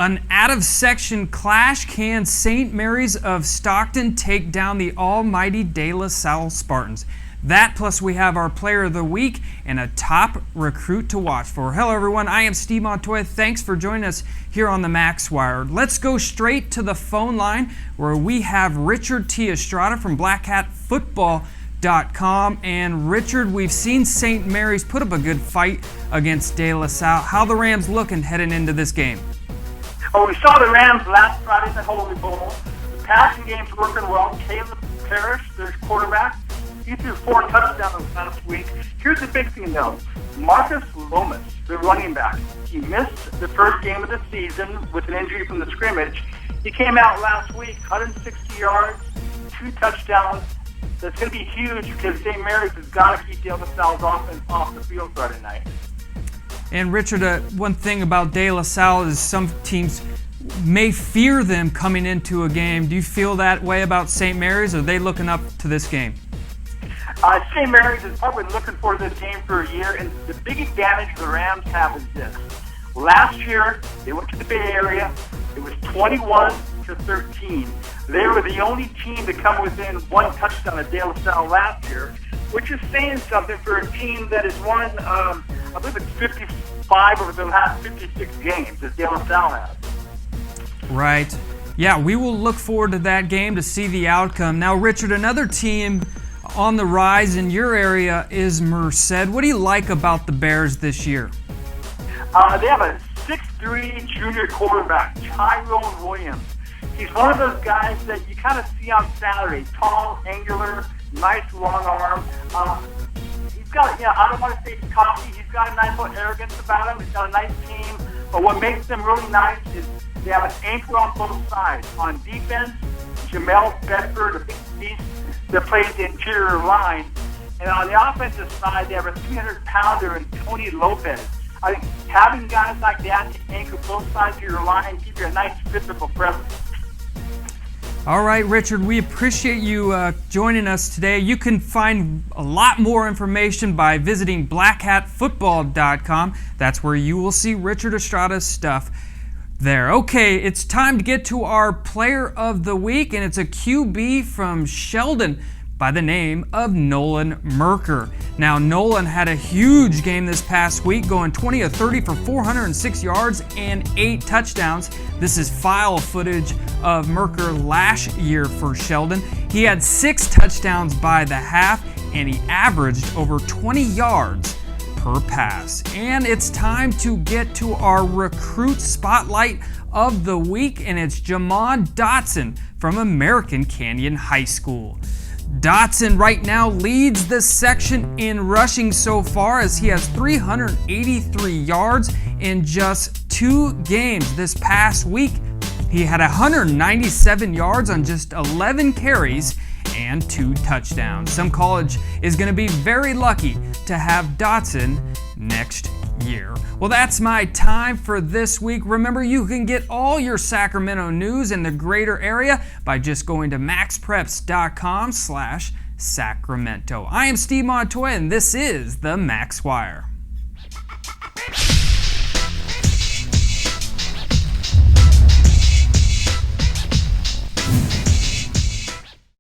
An out-of-section clash. Can St. Mary's of Stockton take down the almighty De La Salle Spartans? That plus we have our player of the week and a top recruit to watch for. Hello everyone, I am Steve Montoya. Thanks for joining us here on the MaxWire. Let's go straight to the phone line where we have Richard Estrada from blackhatfootball.com. And Richard, we've seen St. Mary's put up a good fight against De La Salle. How the Rams looking heading into this game? Well, we saw the Rams last Friday at the Holy Bowl. The passing game's working well. Caleb Parrish, their quarterback, he threw 4 touchdowns last week. Here's the big thing, though. Marcus Lomas, the running back, he missed the first game of the season with an injury from the scrimmage. He came out last week, 160 yards, 2 touchdowns. That's going to be huge because St. Mary's has got to keep De La Salle's offense off the field Friday night. And Richard, one thing about De La Salle is some teams may fear them coming into a game. Do you feel that way about St. Mary's, or are they looking up to this game? St. Mary's has probably been looking for this game for a year, and the big advantage the Rams have is this. Last year, they went to the Bay Area. It was 21-13. They were the only team to come within 1 touchdown of De La Salle last year, which is saying something for a team that has won, I believe it's 55 over the last 56 games, as De La Salle has. Right. Yeah, we will look forward to that game to see the outcome. Now, Richard, another team on the rise in your area is Merced. What do you like about the Bears this year? They have a 6'3" junior quarterback, Tyrone Williams. He's one of those guys that you kind of see on Saturday. Tall, angular, nice long arm. He's got, I don't want to say he's cocky. He's got a nice little arrogance about him. He's got a nice team. But what makes them really nice is they have an anchor on both sides. On defense, Jamel Bedford, a big beast that plays the interior line. And on the offensive side, they have a 300-pounder in Tony Lopez. I think having guys like that to anchor both sides of your line give you a nice physical presence. All right, Richard, we appreciate you joining us today. You can find a lot more information by visiting blackhatfootball.com. That's where you will see Richard Estrada's stuff there. Okay, it's time to get to our player of the week, and it's a QB from Sheldon by the name of Nolan Merker. Now, Nolan had a huge game this past week, going 20 of 30 for 406 yards and 8 touchdowns. This is file footage of Merker last year for Sheldon. He had 6 touchdowns by the half, and he averaged over 20 yards per pass. And it's time to get to our recruit spotlight of the week, and it's Jamon Dotson from American Canyon High School. Dotson right now leads the section in rushing so far, as he has 383 yards in just 2 games. This past week, he had 197 yards on just 11 carries and 2 touchdowns. Some college is going to be very lucky to have Dotson next year. Well, that's my time for this week. Remember, you can get all your Sacramento news in the greater area by just going to MaxPreps.com/Sacramento. I am Steve Montoya, and this is the MaxWire.